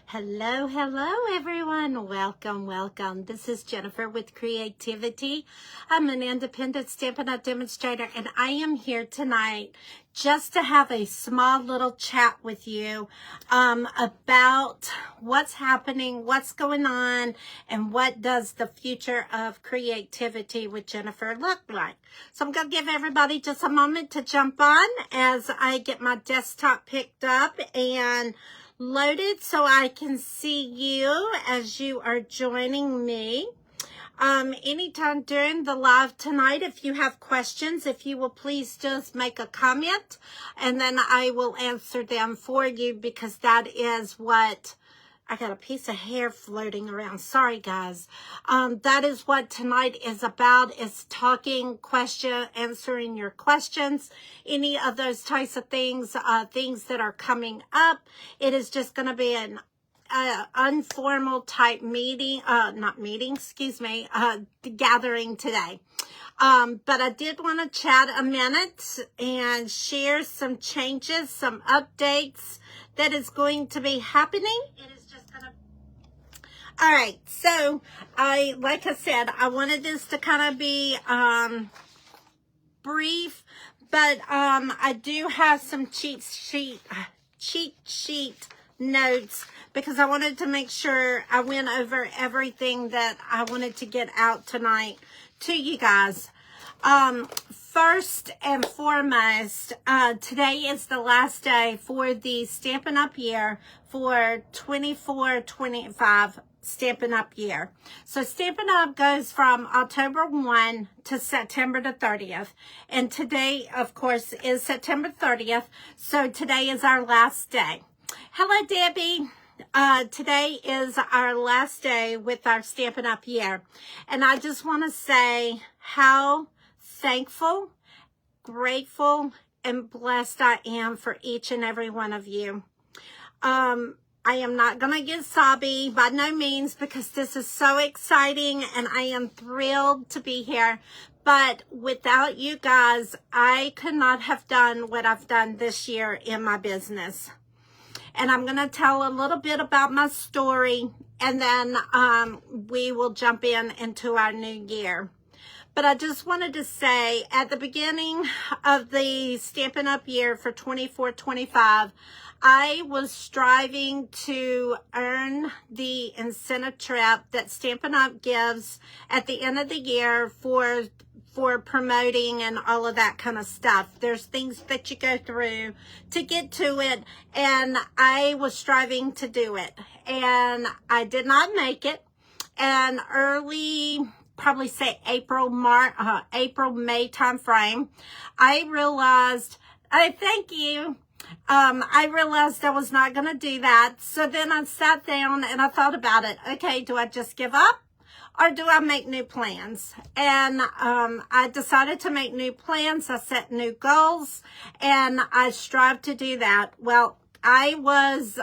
Hello, hello everyone. Welcome. This is Jennifer with Creativity. I'm an independent Stampin' Up! Demonstrator, and I am here tonight just to have a small little chat with you about what's happening, what's going on, and what does the future of creativity with Jennifer look like. So I'm going to give everybody just a moment to jump on as I get my desktop picked up and loaded so I can see you as you are joining me. Anytime during the live tonight, if you have questions, if you will please just make a comment and then I will answer them for you, because that is what I got a piece of hair floating around. Sorry, guys. That is what tonight is about, is talking, answering your questions, any of those types of things, things that are coming up. It is just going to be an informal type meeting, gathering today. But I did want to chat a minute and share some changes, some updates that is going to be happening. It is just going to... All right, so like I said, I wanted this to kind of be brief, but I do have some cheat sheet notes, because I wanted to make sure I went over everything that I wanted to get out tonight to you guys. First and foremost, today is the last day for the Stampin' Up! Year for 24-25 Stampin' Up! Year. So Stampin' Up! Goes from October 1 to September the 30th. And today, of course, is September 30th. So today is our last day. Hello, Debbie. Today is our last day with our Stampin' Up! Year. And I just want to say how thankful, grateful, and blessed I am for each and every one of you. I am not going to get sobby by no means, because this is so exciting and I am thrilled to be here. But without you guys, I could not have done what I've done this year in my business. And I'm going to tell a little bit about my story, and then we will jump into our new year. But I just wanted to say, at the beginning of the Stampin' Up! Year for 24-25, I was striving to earn the incentive trip that Stampin' Up! Gives at the end of the year for promoting and all of that kind of stuff. There's things that you go through to get to it, and I was striving to do it, and I did not make it. And early, probably say April, May time frame, I realized, I realized I was not going to do that. So then I sat down and I thought about it. Okay, do I just give up, or do I make new plans? And I decided to make new plans. I set new goals, and I strive to do that. Well, I was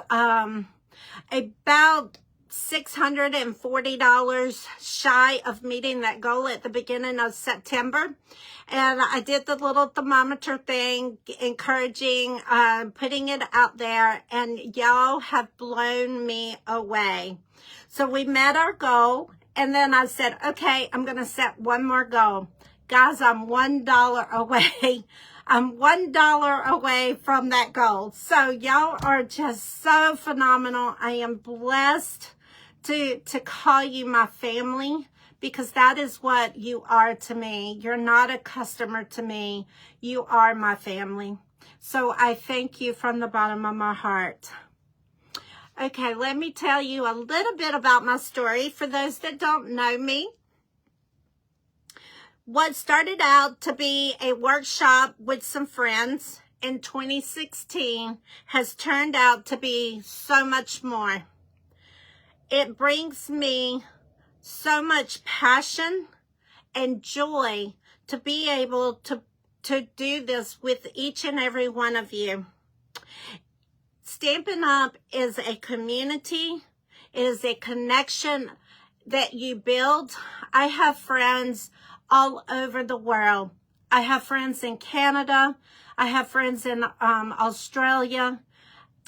about $640 shy of meeting that goal at the beginning of September. And I did the little thermometer thing, encouraging, putting it out there, and y'all have blown me away. So we met our goal, and then I said, okay, I'm going to set one more goal. Guys, I'm $1 away. I'm $1 away from that goal. So y'all are just so phenomenal. I am blessed to call you my family, because that is what you are to me. You're not a customer to me. You are my family. So I thank you from the bottom of my heart. Okay, let me tell you a little bit about my story for those that don't know me. What started out to be a workshop with some friends in 2016 has turned out to be so much more. It brings me so much passion and joy to be able to do this with each and every one of you. Stampin' Up! Is a community. It is a connection that you build. I have friends all over the world. I have friends in Canada. I have friends in Australia,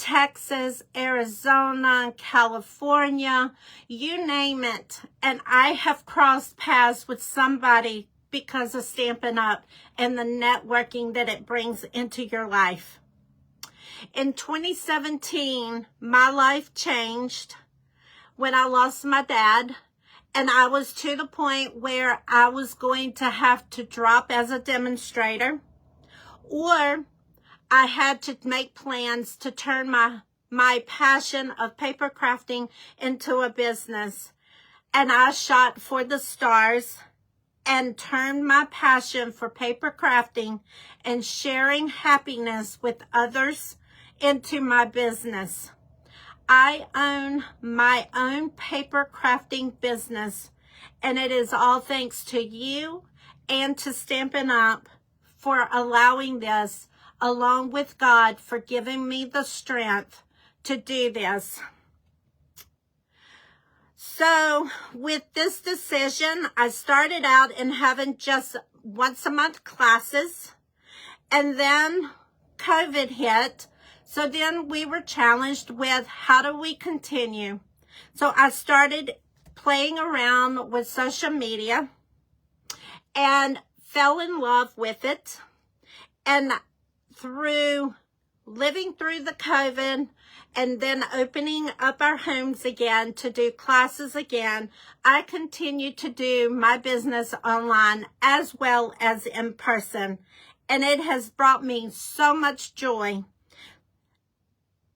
Texas, Arizona, California, you name it. And I have crossed paths with somebody because of Stampin' Up and the networking that it brings into your life. In 2017, my life changed when I lost my dad, and I was to the point where I was going to have to drop as a demonstrator, or I had to make plans to turn my passion of paper crafting into a business. And I shot for the stars and turned my passion for paper crafting and sharing happiness with others into my business. I own my own paper crafting business, and it is all thanks to you and to Stampin' Up for allowing this, along with God for giving me the strength to do this. So with this decision, I started out in having just once a month classes, and then COVID hit. So then we were challenged with how do we continue? So I started playing around with social media and fell in love with it. And through living through the COVID and then opening up our homes again to do classes again, I continue to do my business online as well as in person. And it has brought me so much joy.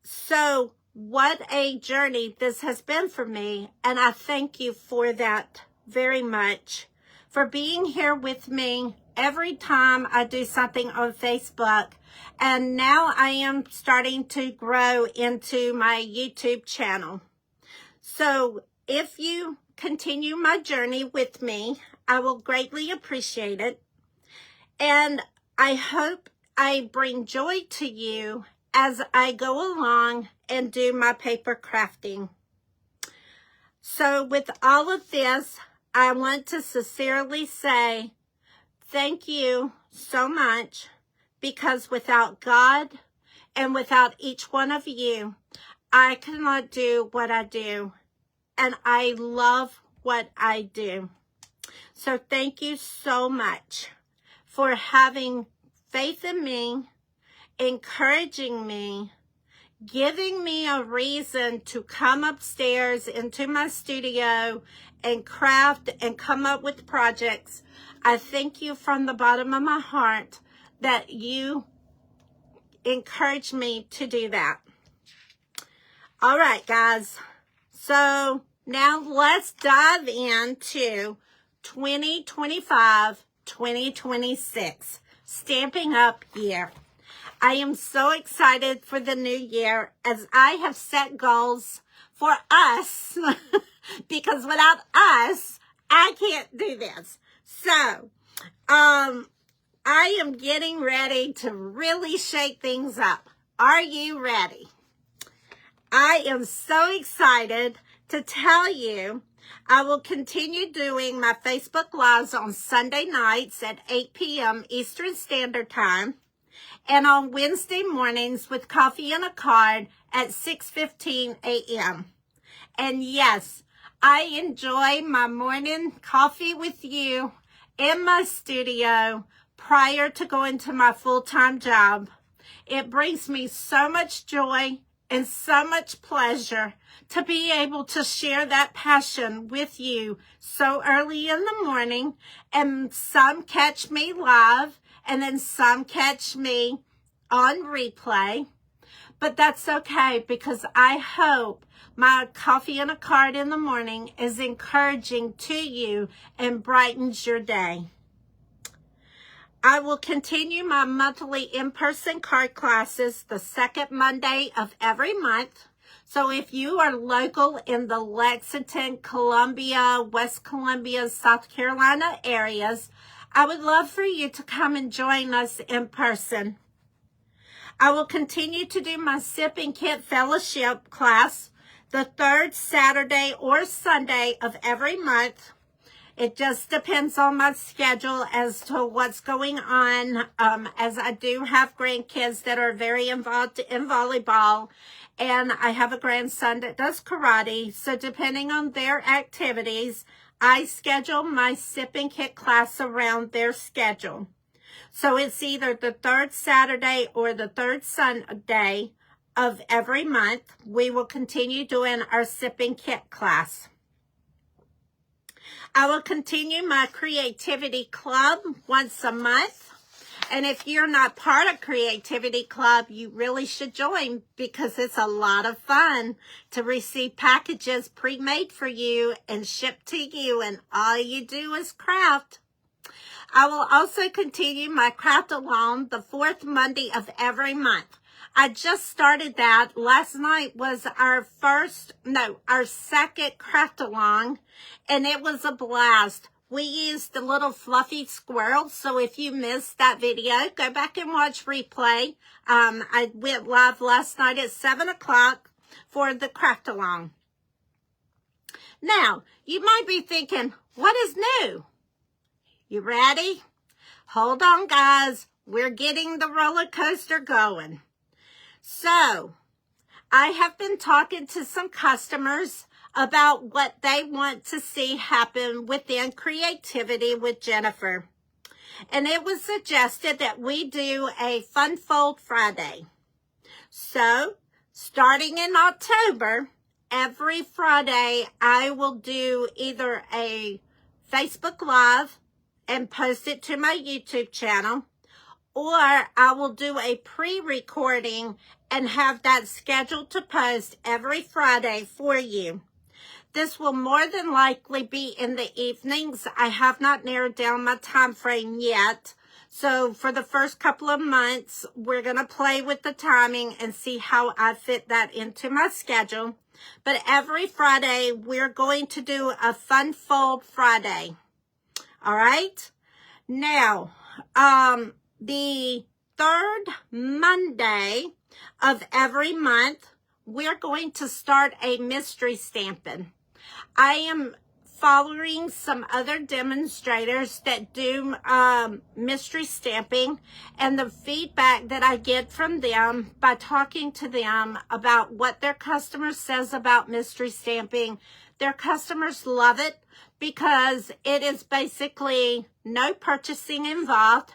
So what a journey this has been for me, and I thank you for that very much, for being here with me every time I do something on Facebook. And now I am starting to grow into my YouTube channel. So if you continue my journey with me, I will greatly appreciate it. And I hope I bring joy to you as I go along and do my paper crafting. So with all of this, I want to sincerely say thank you so much, because without God and without each one of you, I cannot do what I do. And I love what I do. So thank you so much for having faith in me, encouraging me, giving me a reason to come upstairs into my studio and craft and come up with projects. I thank you from the bottom of my heart that you encourage me to do that. All right, guys. So now let's dive into 2025-2026 Stampin' Up year. I am so excited for the new year, as I have set goals for us because without us, I can't do this. So, I am getting ready to really shake things up. Are you ready? I am so excited to tell you I will continue doing my Facebook Lives on Sunday nights at 8 p.m. Eastern Standard Time, and on Wednesday mornings with Coffee and a Card at 6:15 a.m. And yes, I enjoy my morning coffee with you in my studio prior to going to my full-time job. It brings me so much joy and so much pleasure to be able to share that passion with you so early in the morning. And some catch me live, and then some catch me on replay. But that's okay, because I hope my Coffee and a Card in the morning is encouraging to you and brightens your day. I will continue my monthly in-person card classes the second Monday of every month. So if you are local in the Lexington, Columbia, West Columbia, South Carolina areas, I would love for you to come and join us in person. I will continue to do my Sip and Kit Fellowship class the third Saturday or Sunday of every month. It just depends on my schedule as to what's going on, as I do have grandkids that are very involved in volleyball, and I have a grandson that does karate. So depending on their activities, I schedule my sip and kit class around their schedule. So it's either the third Saturday or the third Sunday of every month. We will continue doing our sip and kit class. I will continue my creativity club once a month. And if you're not part of Creativity Club, you really should join, because it's a lot of fun to receive packages pre-made for you and shipped to you, and all you do is craft. I will also continue my craft along the fourth Monday of every month. I just started that. Last night was our second craft along, and it was a blast. We used the little fluffy squirrels, so if you missed that video, go back and watch replay. I went live last night at 7 o'clock for the craft along. Now, you might be thinking, what is new? You ready? Hold on, guys. We're getting the roller coaster going. So, I have been talking to some customers about what they want to see happen within Creativity with Jennifer. And it was suggested that we do a Fun Fold Friday. So, starting in October, every Friday, I will do either a Facebook Live and post it to my YouTube channel, or I will do a pre-recording and have that scheduled to post every Friday for you. This will more than likely be in the evenings. I have not narrowed down my time frame yet. So for the first couple of months, we're going to play with the timing and see how I fit that into my schedule. But every Friday, we're going to do a Fun Fold Friday. All right? Now, the third Monday of every month, we're going to start a mystery stamping. I am following some other demonstrators that do mystery stamping, and the feedback that I get from them by talking to them about what their customers says about mystery stamping, their customers love it because it is basically no purchasing involved.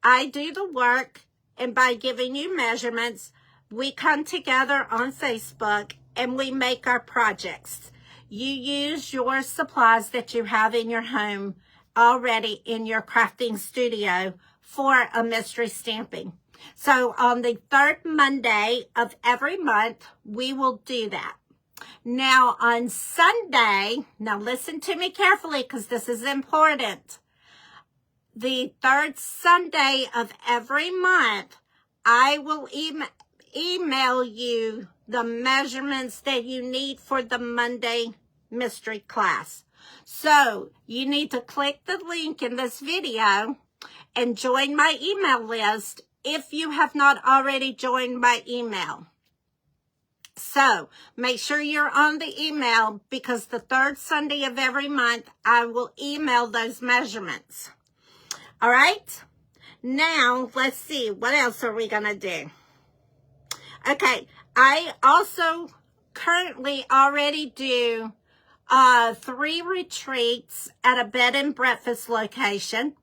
I do the work, and by giving you measurements, we come together on Facebook and we make our projects. You use your supplies that you have in your home already in your crafting studio for a mystery stamping. So on the third Monday of every month, we will do that. Now on Sunday, now listen to me carefully because this is important. The third Sunday of every month, I will email you the measurements that you need for the Monday mystery class. So you need to click the link in this video and join my email list if you have not already joined my email. So make sure you're on the email, because the third Sunday of every month, I will email those measurements. All right? Now, let's see. What else are we going to do? Okay. I also currently already do 3 retreats at a bed and breakfast location.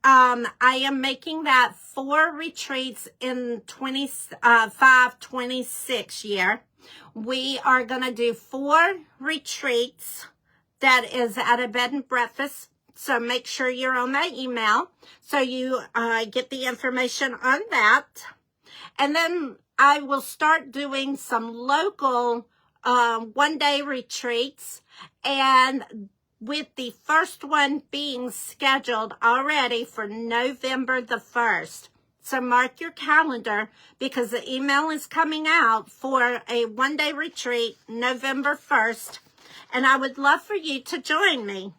I am making that 4 retreats in 25-26 year. We are going to do 4 retreats that is at a bed and breakfast. So make sure you're on my email so you get the information on that. And then I will start doing some local one-day retreats, and with the first one being scheduled already for November the 1st. So mark your calendar, because the email is coming out for a one-day retreat November 1st, and I would love for you to join me.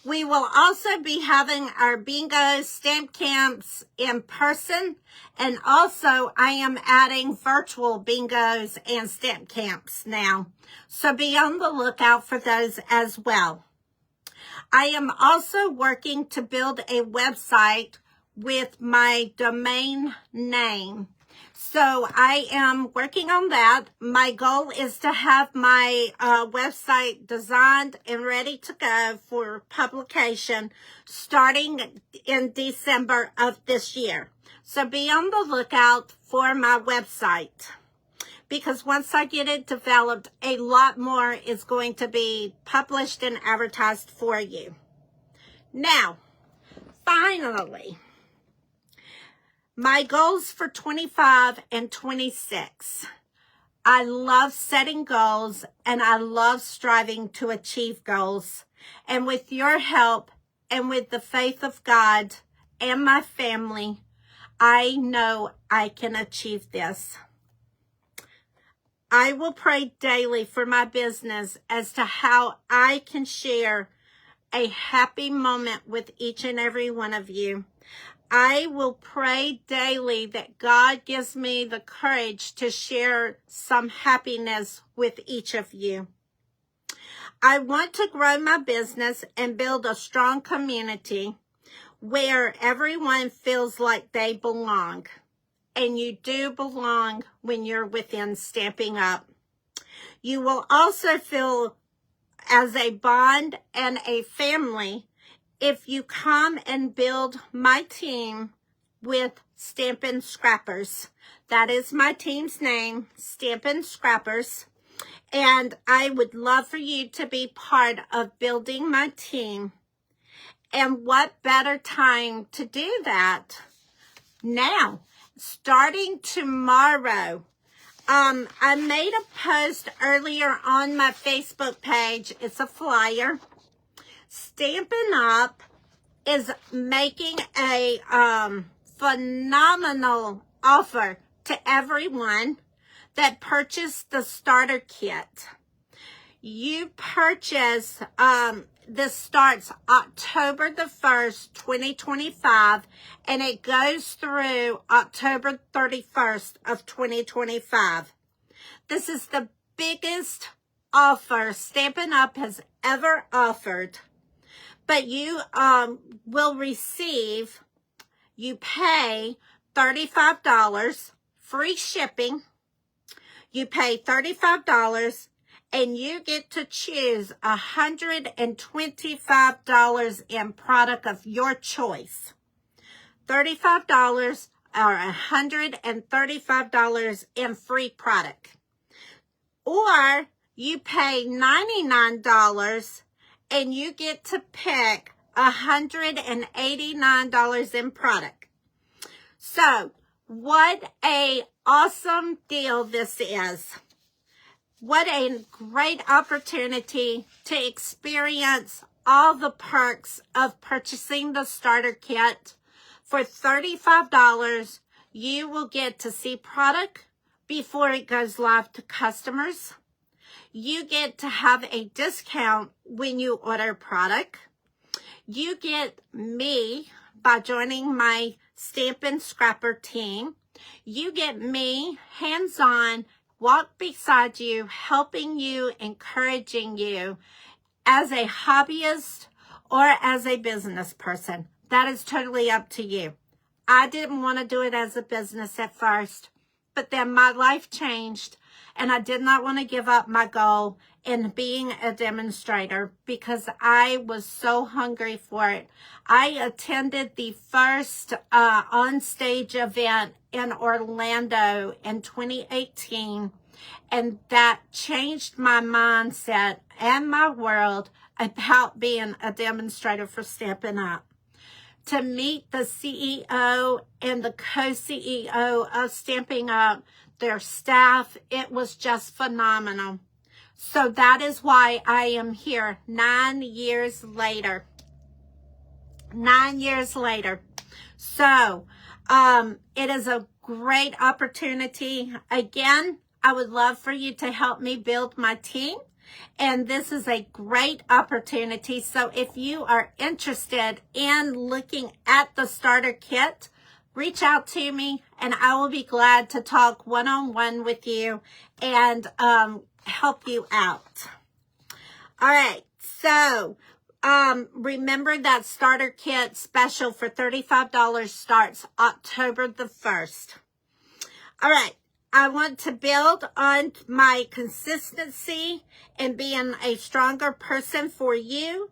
We will also be having our bingo stamp camps in person, and also I am adding virtual bingos and stamp camps now. So be on the lookout for those as well. I am also working to build a website with my domain name. So I am working on that. My goal is to have my website designed and ready to go for publication starting in December of this year. So be on the lookout for my website, because once I get it developed, a lot more is going to be published and advertised for you. Now, finally, my goals for 25 and 26. I love setting goals and I love striving to achieve goals. And with your help and with the faith of God and my family, I know I can achieve this. I will pray daily for my business as to how I can share a happy moment with each and every one of you. I will pray daily that God gives me the courage to share some happiness with each of you. I want to grow my business and build a strong community where everyone feels like they belong. And you do belong when you're within Stampin' Up. You will also feel as a bond and a family if you come and build my team with Stampin' Scrappers. That is my team's name, Stampin' Scrappers. And I would love for you to be part of building my team. And what better time to do that? Now, starting tomorrow, I made a post earlier on my Facebook page. It's a flyer. Stampin' Up is making a phenomenal offer to everyone that purchased the starter kit. You purchase, this starts October the 1st, 2025, and it goes through October 31st of 2025. This is the biggest offer Stampin' Up has ever offered. But you will receive, you pay $35, free shipping. You pay $35 and you get to choose $125 in product of your choice. $35 or $135 in free product. Or you pay $99 and you get to pick $189 in product. So, what a awesome deal this is. What a great opportunity to experience all the perks of purchasing the starter kit. For $35, you will get to see product before it goes live to customers. You get to have a discount when you order product. You get me by joining my Stampin' Scrapper team. You get me hands-on, walk beside you, helping you, encouraging you as a hobbyist or as a business person. That is totally up to you. I didn't want to do it as a business at first, but then my life changed. And I did not want to give up my goal in being a demonstrator because I was so hungry for it. I attended the first on-stage event in Orlando in 2018, and that changed my mindset and my world about being a demonstrator for Stampin' Up. To meet the CEO and the co-CEO of Stampin' Up, their staff, it was just phenomenal. So that is why I am here 9 years later. 9 years later. So, it is a great opportunity. Again, I would love for you to help me build my team. And this is a great opportunity. So if you are interested in looking at the starter kit, reach out to me and I will be glad to talk one-on-one with you and help you out. All right, so remember that starter kit special for $35 starts October the 1st. All right. I want to build on my consistency and being a stronger person for you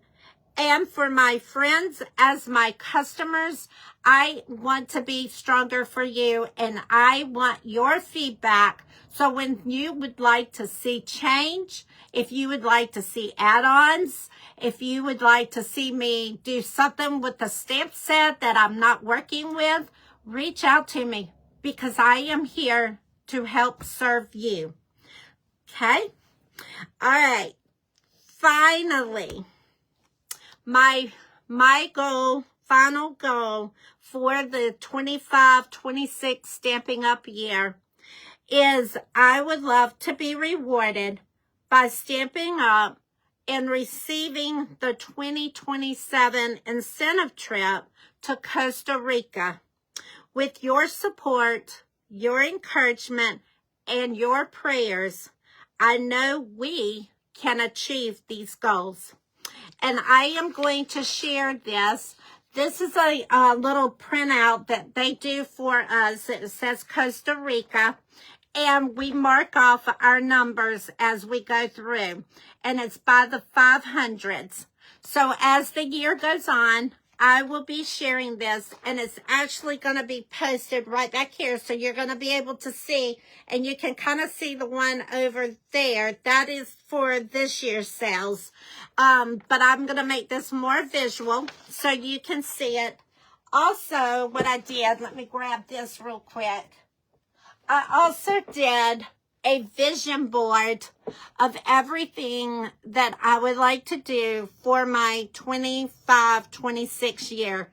and for my friends as my customers. I want to be stronger for you, and I want your feedback. So when you would like to see change, if you would like to see add-ons, if you would like to see me do something with the stamp set that I'm not working with, reach out to me, because I am here to help serve you. Okay? All right. Finally, my goal, final goal for the 25-26 Stampin' Up year is I would love to be rewarded by Stampin' Up and receiving the 2027 incentive trip to Costa Rica. With your support, your encouragement, and your prayers, I know we can achieve these goals. And I am going to share this. This is a little printout that they do for us. It says Costa Rica, and we mark off our numbers as we go through. And it's by the 500s. So as the year goes on, I will be sharing this, and it's actually going to be posted right back here, so you're going to be able to see, and you can kind of see the one over there. That is for this year's sales, but I'm going to make this more visual so you can see it. Also, what I did, let me grab this real quick. I also did a vision board of everything that I would like to do for my 25-26 year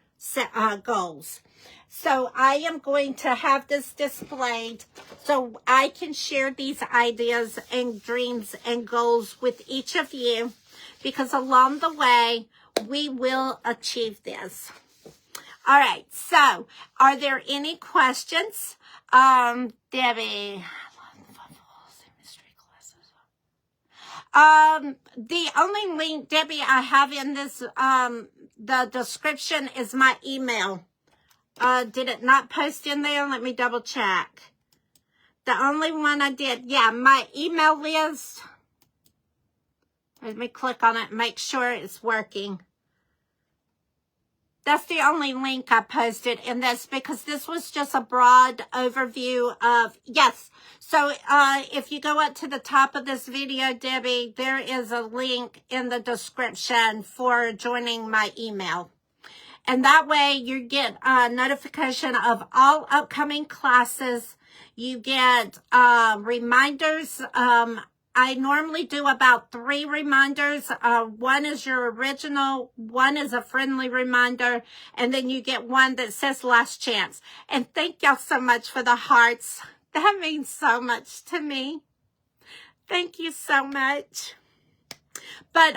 goals. So I am going to have this displayed so I can share these ideas and dreams and goals with each of you, because along the way, we will achieve this. All right, so are there any questions? Debbie... the only link, Debbie, I have in this, the description is my email. Did it not post in there? Let me double check. The only one I did, yeah, my email list. Let me click on it and make sure it's working. That's the only link I posted in this, because this was just a broad overview of, yes. So if you go up to the top of this video, Debbie, there is a link in the description for joining my email. And that way you get a notification of all upcoming classes. You get reminders. I normally do about 3 reminders. One is your original, one is a friendly reminder, and then you get one that says last chance. And thank y'all so much for the hearts. That means so much to me. Thank you so much. But,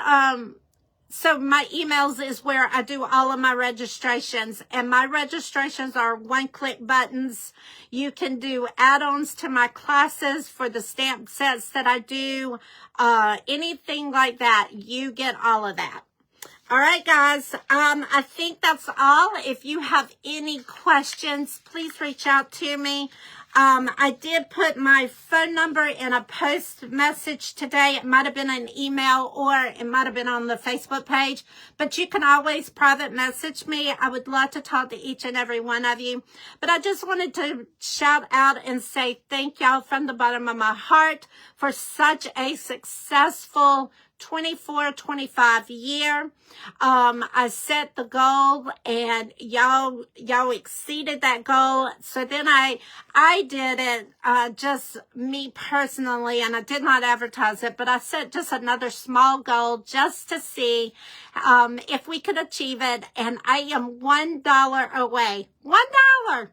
so my emails is where I do all of my registrations, and my registrations are one-click buttons. You can do add-ons to my classes for the stamp sets that I do, anything like that. You get all of that. All right, guys, I think that's all. If you have any questions, please reach out to me. I did put my phone number in a post message today. It might have been an email or it might have been on the Facebook page, but you can always private message me. I would love to talk to each and every one of you. But I just wanted to shout out and say thank y'all from the bottom of my heart for such a successful 24-25 year. I set the goal, and y'all exceeded that goal. So then I did it, just me personally, and I did not advertise it, but I set just another small goal just to see if we could achieve it. And I am $1 away. $1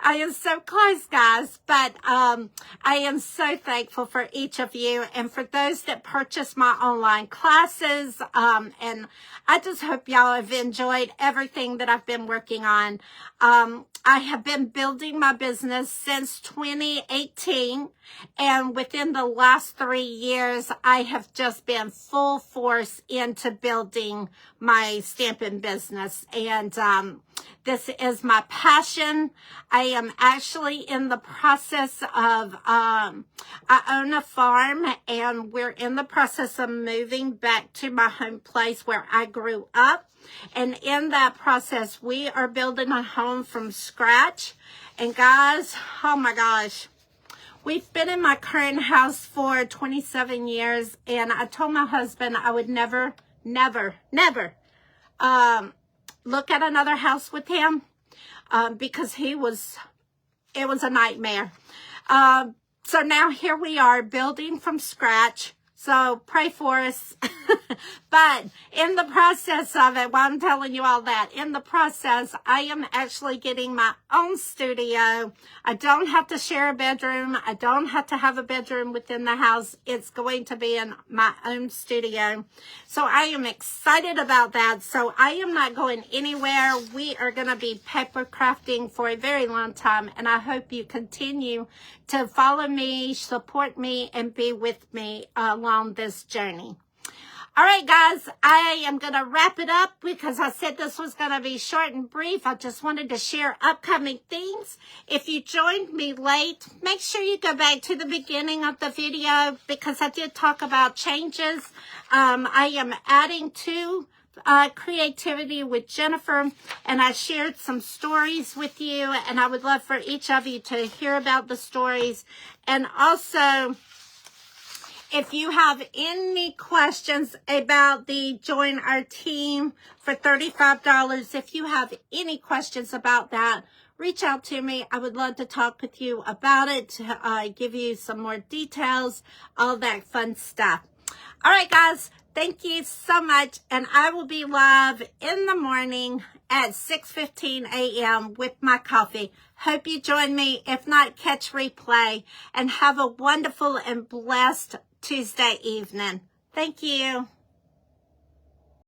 I am so close, guys, but I am so thankful for each of you and for those that purchase my online classes. And I just hope y'all have enjoyed everything that I've been working on. I have been building my business since 2018, and within the last 3 years, I have just been full force into building my stamping business. And this is my passion. I am actually in the process of, I own a farm, and we're in the process of moving back to my home place where I grew up. And in that process, we are building a home from scratch. And guys, oh my gosh, we've been in my current house for 27 years. And I told my husband I would never look at another house with him because it was a nightmare. So now here we are building from scratch. So pray for us. But in the process of it, while I'm telling you all that, in the process, I am actually getting my own studio. I don't have to share a bedroom. I don't have to have a bedroom within the house. It's going to be in my own studio. So I am excited about that. So I am not going anywhere. We are going to be paper crafting for a very long time. And I hope you continue to follow me, support me, and be with me along this journey. All right, guys, I am going to wrap it up because I said this was going to be short and brief. I just wanted to share upcoming things. If you joined me late, make sure you go back to the beginning of the video because I did talk about changes. I am adding to creativity with Jennifer, and I shared some stories with you, and I would love for each of you to hear about the stories. And also, if you have any questions about the Join Our Team for $35, if you have any questions about that, reach out to me. I would love to talk with you about it, give you some more details, all that fun stuff. All right, guys, thank you so much, and I will be live in the morning at 6:15 a.m. with my coffee. Hope you join me. If not, catch replay, and have a wonderful and blessed Tuesday evening. Thank you.